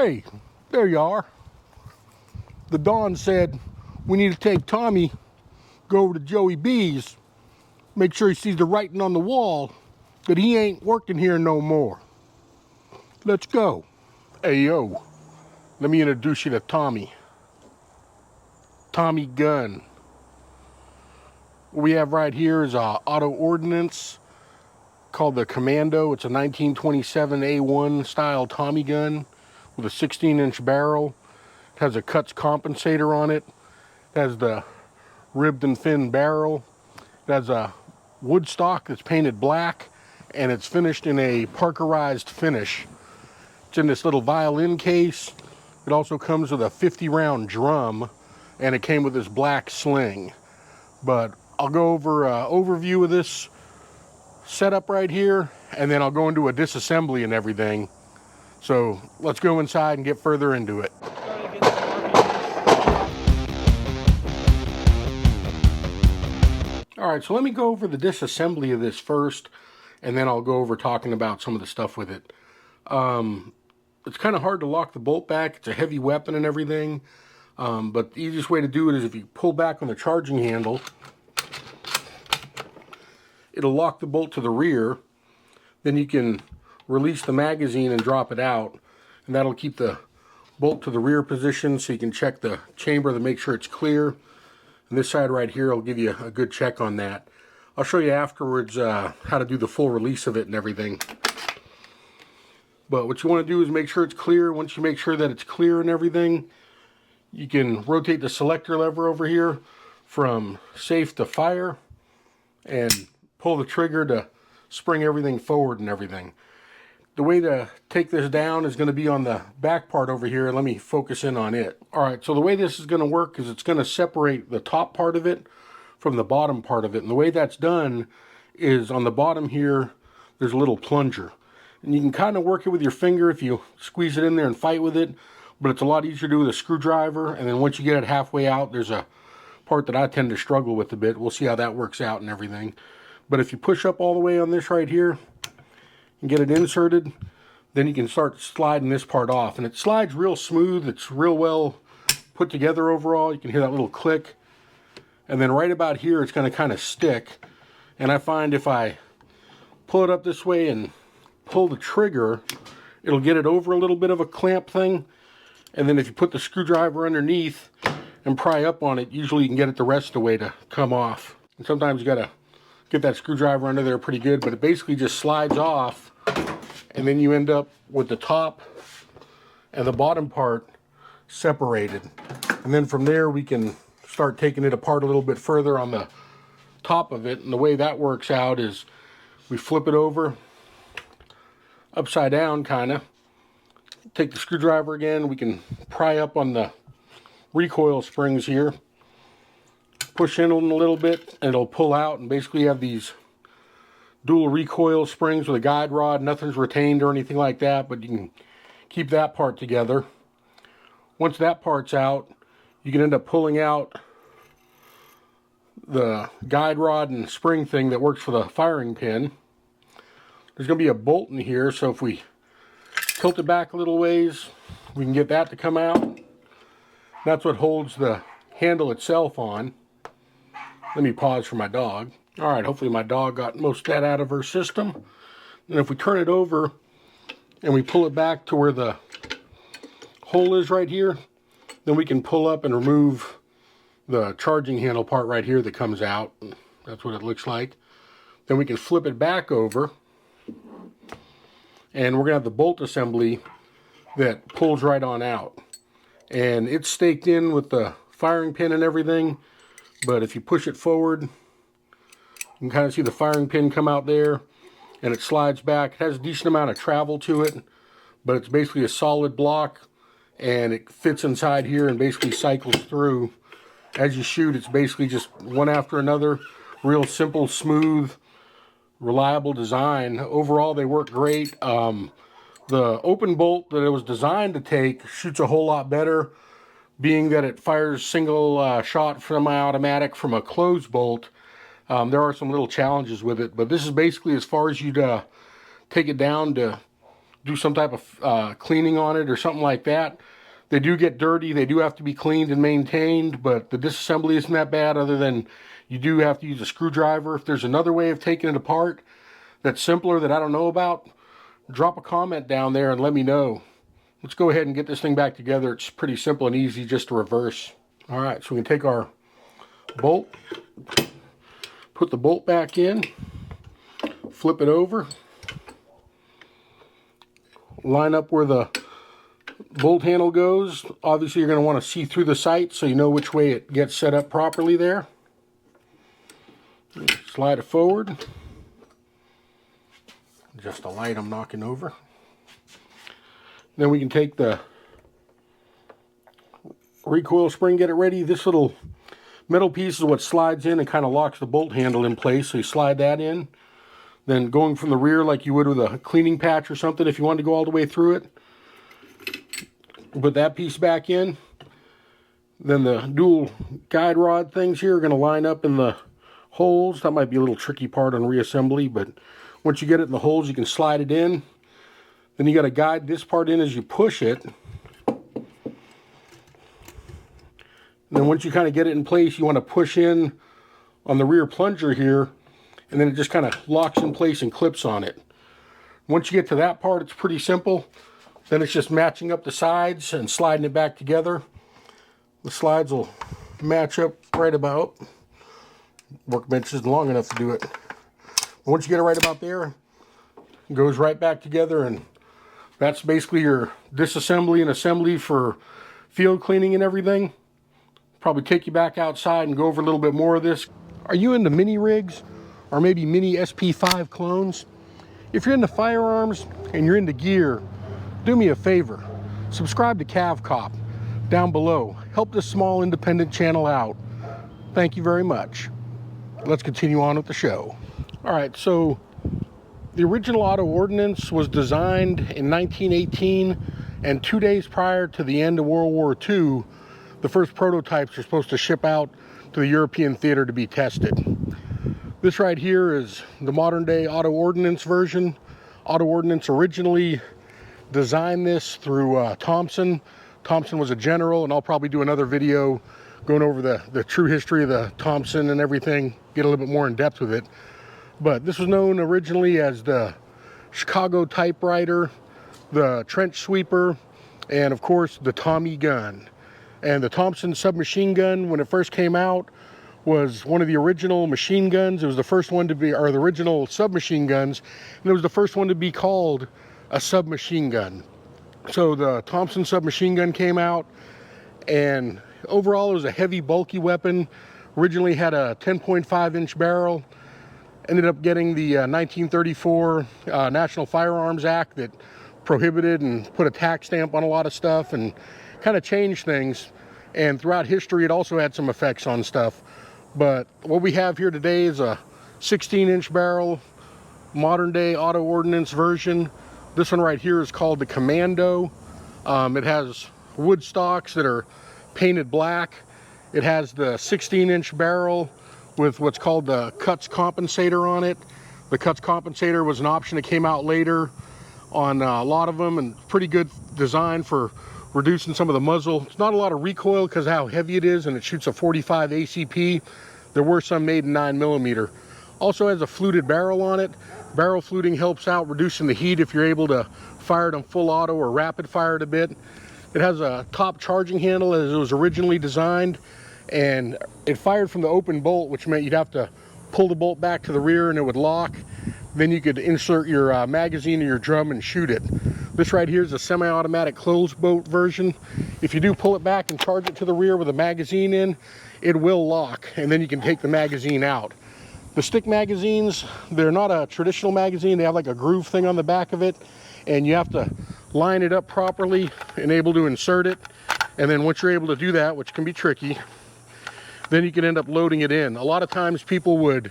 Hey, there you are. The Don said we need to take Tommy, go over to Joey B's, make sure he sees the writing on the wall that he ain't working here no more. Let's go. Hey, yo, let me introduce you to Tommy. Tommy gun. What we have right here is a auto ordnance called the Commando. It's a 1927A-1 style Tommy gun with a 16-inch barrel. It has a cuts compensator on it. It has the ribbed and fin barrel. It has a wood stock that's painted black, and it's finished in a Parkerized finish. It's in this little violin case. It also comes with a 50-round drum, and it came with this black sling. But I'll go over an overview of this setup right here, and then I'll go into a disassembly and everything. So let's go inside and get further into it. All right, so let me go over the disassembly of this first, and then I'll go over talking about some of the stuff with it. It's kind of hard to lock the bolt back. It's a heavy weapon and everything, but the easiest way to do it is if you pull back on the charging handle, it'll lock the bolt to the rear. Then you can release the magazine and drop it out, and that'll keep the bolt to the rear position so you can check the chamber to make sure it's clear. And this side right here will give you a good check on that. I'll show you afterwards how to do the full release of it and everything. But what you want to do is make sure it's clear. Once you make sure that it's clear and everything, you can rotate the selector lever over here from safe to fire and pull the trigger to spring everything forward and everything. The way to take this down is going to be on the back part over here. Let me focus in on it. Alright, so the way this is going to work is it's going to separate the top part of it from the bottom part of it. And the way that's done is on the bottom here, there's a little plunger. And you can kind of work it with your finger if you squeeze it in there and fight with it. But it's a lot easier to do with a screwdriver. And then once you get it halfway out, there's a part that I tend to struggle with a bit. We'll see how that works out and everything. But if you push up all the way on this right here and get it inserted, then you can start sliding this part off. And it slides real smooth. It's real well put together overall. You can hear that little click. And then right about here, it's going to kind of stick. And I find if I pull it up this way and pull the trigger, it'll get it over a little bit of a clamp thing. And then if you put the screwdriver underneath and pry up on it, usually you can get it the rest of the way to come off. And sometimes you got to get that screwdriver under there pretty good, but it basically just slides off, and then you end up with the top and the bottom part separated. And then from there we can start taking it apart a little bit further on the top of it. And the way that works out is we flip it over upside down, kind of take the screwdriver again. We can pry up on the recoil springs here, push in a little bit, and it'll pull out. And basically you have these dual recoil springs with a guide rod. Nothing's retained or anything like that, but you can keep that part together. Once that part's out, you can end up pulling out the guide rod and spring thing that works for the firing pin. There's going to be a bolt in here, so if we tilt it back a little ways, we can get that to come out. That's what holds the handle itself on. Let me pause for my dog. Alright, hopefully my dog got most of that out of her system. And if we turn it over and we pull it back to where the hole is right here, then we can pull up and remove the charging handle part right here that comes out. That's what it looks like. Then we can flip it back over, and we're going to have the bolt assembly that pulls right on out. And it's staked in with the firing pin and everything, but if you push it forward, you can kind of see the firing pin come out there, and it slides back. It has a decent amount of travel to it, but it's basically a solid block, and it fits inside here and basically cycles through. As you shoot, it's basically just one after another. Real simple, smooth, reliable design. Overall, they work great. The open bolt that it was designed to take shoots a whole lot better, being that it fires single shot semi-automatic from a closed bolt. There are some little challenges with it, but this is basically as far as you'd take it down to do some type of cleaning on it or something like that. They do get dirty, they do have to be cleaned and maintained, but the disassembly isn't that bad, other than you do have to use a screwdriver. If there's another way of taking it apart that's simpler that I don't know about, drop a comment down there and let me know. Let's go ahead and get this thing back together. It's pretty simple and easy just to reverse. All right, so we can take our bolt, put the bolt back in, flip it over, line up where the bolt handle goes. Obviously, you're going to want to see through the sight so you know which way it gets set up properly there. Slide it forward. Just a light I'm knocking over. Then we can take the recoil spring, get it ready. This little metal piece is what slides in and kind of locks the bolt handle in place, so you slide that in. Then going from the rear like you would with a cleaning patch or something, if you wanted to go all the way through it, put that piece back in. Then the dual guide rod things here are going to line up in the holes. That might be a little tricky part on reassembly, but once you get it in the holes, you can slide it in. Then you got to guide this part in as you push it. And then once you kind of get it in place, you want to push in on the rear plunger here, and then it just kind of locks in place and clips on it. Once you get to that part, it's pretty simple. Then it's just matching up the sides and sliding it back together. The slides will match up right about. Workbench isn't long enough to do it. Once you get it right about there, it goes right back together, and that's basically your disassembly and assembly for field cleaning and everything. Probably take you back outside and go over a little bit more of this. Are you into mini rigs or maybe mini SP5 clones? If you're into firearms and you're into gear, do me a favor, subscribe to Cav Cop down below. Help this small independent channel out. Thank you very much. Let's continue on with the show. All right, so the original auto ordnance was designed in 1918, and 2 days prior to the end of World War II, the first prototypes are supposed to ship out to the European theater to be tested. This right here is the modern day auto ordnance version. Auto ordnance originally designed this through Thompson. Thompson was a general, and I'll probably do another video going over the true history of the Thompson and everything, get a little bit more in depth with it. But this was known originally as the Chicago Typewriter, the Tench Sweeper, and of course the Tommy gun. And the Thompson Sub Machine Gun, when it first came out, was one of the original machine guns. It was the first one to be, or the original submachine guns, and it was the first one to be called a submachine gun. So the Thompson Sub Machine Gun came out, and overall it was a heavy, bulky weapon. Originally had a 10.5-inch barrel. Ended up getting the 1934 National Firearms Act that prohibited and put a tax stamp on a lot of stuff and kind of changed things. And throughout history, it also had some effects on stuff. But what we have here today is a 16-inch barrel, modern day auto ordnance version. This one right here is called the Commando. It has wood stocks that are painted black. It has the 16-inch barrel with what's called the cuts compensator on it. The cuts compensator was an option that came out later on a lot of them, and pretty good design for reducing some of the muzzle. It's not a lot of recoil because of how heavy it is, and it shoots a 45 ACP. There were some made in 9mm. Also has a fluted barrel on it. Barrel fluting helps out reducing the heat if you're able to fire it on full auto or rapid fire it a bit. It has a top charging handle as it was originally designed, and it fired from the open bolt, which meant you'd have to pull the bolt back to the rear and it would lock. Then you could insert your magazine or your drum and shoot it. This right here is a semi-automatic closed bolt version. If you do pull it back and charge it to the rear with a magazine in, it will lock, and then you can take the magazine out. The stick magazines, they're not a traditional magazine. They have like a groove thing on the back of it, and you have to line it up properly and able to insert it. And then once you're able to do that, which can be tricky, then you can end up loading it in. A lot of times people would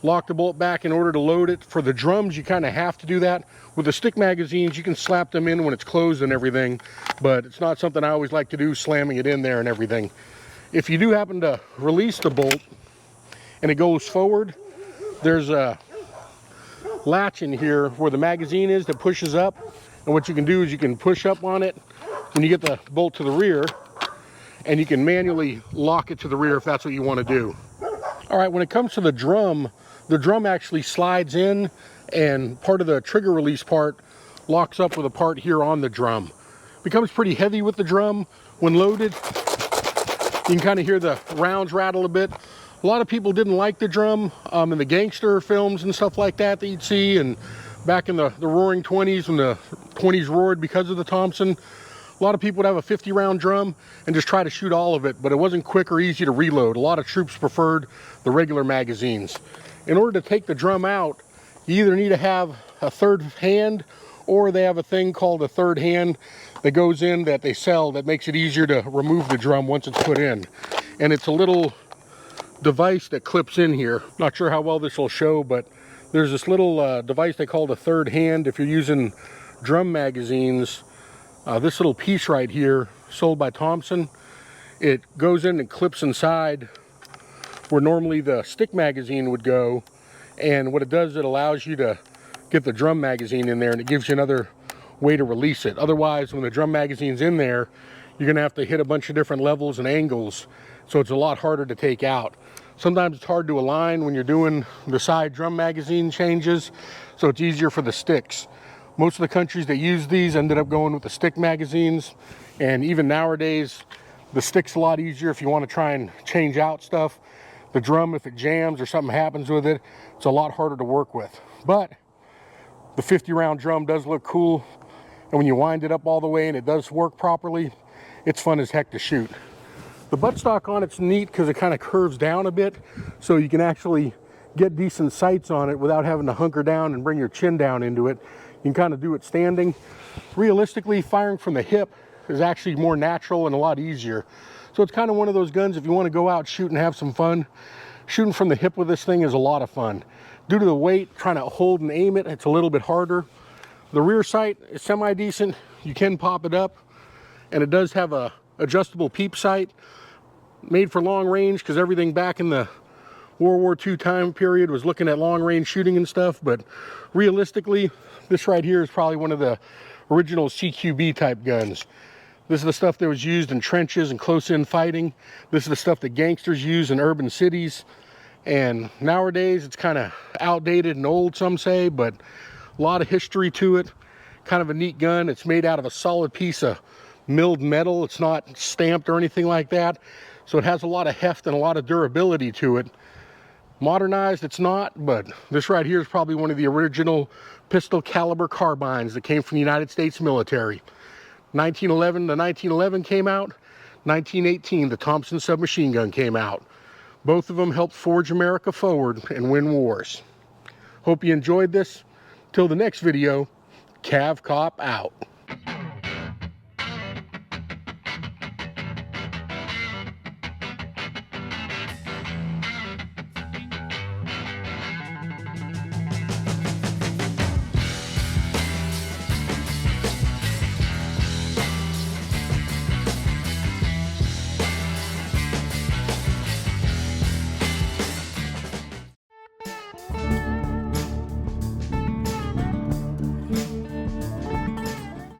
lock the bolt back in order to load it. For the drums, you kind of have to do that. With the stick magazines, you can slap them in when it's closed and everything, but it's not something I always like to do, slamming it in there and everything. If you do happen to release the bolt and it goes forward, there's a latch in here where the magazine is that pushes up. And what you can do is you can push up on it and you get the bolt to the rear, and you can manually lock it to the rear if that's what you want to do. All right, when it comes to the drum actually slides in, and part of the trigger release part locks up with a part here on the drum. It becomes pretty heavy with the drum when loaded. You can kind of hear the rounds rattle a bit. A lot of people didn't like the drum in the gangster films and stuff like that you'd see, and back in the roaring 20s when the 20s roared because of the Thompson. A lot of people would have a 50-round drum and just try to shoot all of it, but it wasn't quick or easy to reload. A lot of troops preferred the regular magazines. In order to take the drum out, you either need to have a third hand, or they have a thing called a third hand that goes in that they sell that makes it easier to remove the drum once it's put in. And it's a little device that clips in here. Not sure how well this will show, but there's this little device they call the third hand. If you're using drum magazines, this little piece right here, sold by Thompson, it goes in and clips inside where normally the stick magazine would go. And what it does, it allows you to get the drum magazine in there, and it gives you another way to release it. Otherwise, when the drum magazine's in there, you're gonna have to hit a bunch of different levels and angles, so it's a lot harder to take out. Sometimes it's hard to align when you're doing the side drum magazine changes, so it's easier for the sticks. Most of the countries that use these ended up going with the stick magazines, and even nowadays, the stick's a lot easier if you want to try and change out stuff. The drum, if it jams or something happens with it, it's a lot harder to work with. But the 50-round drum does look cool, and when you wind it up all the way and it does work properly, it's fun as heck to shoot. The buttstock on it's neat because it kind of curves down a bit, so you can actually get decent sights on it without having to hunker down and bring your chin down into it. You can kind of do it standing. Realistically, firing from the hip is actually more natural and a lot easier. So it's kind of one of those guns, if you want to go out, shoot, and have some fun, shooting from the hip with this thing is a lot of fun. Due to the weight, trying to hold and aim it, it's a little bit harder. The rear sight is semi-decent. You can pop it up, and it does have a adjustable peep sight made for long range, because everything back in the World War II time period was looking at long range shooting and stuff. But realistically, this right here is probably one of the original CQB type guns. This is the stuff that was used in trenches and close-in fighting. This is the stuff that gangsters use in urban cities. And nowadays, it's kind of outdated and old, some say, but a lot of history to it. Kind of a neat gun. It's made out of a solid piece of milled metal. It's not stamped or anything like that. So it has a lot of heft and a lot of durability to it. Modernized, it's not, but this right here is probably one of the original pistol caliber carbines that came from the United States military. 1911, the 1911 came out. 1918, the Thompson Sub Machine Gun came out. Both of them helped forge America forward and win wars. Hope you enjoyed this. Till the next video, Cav Cop out.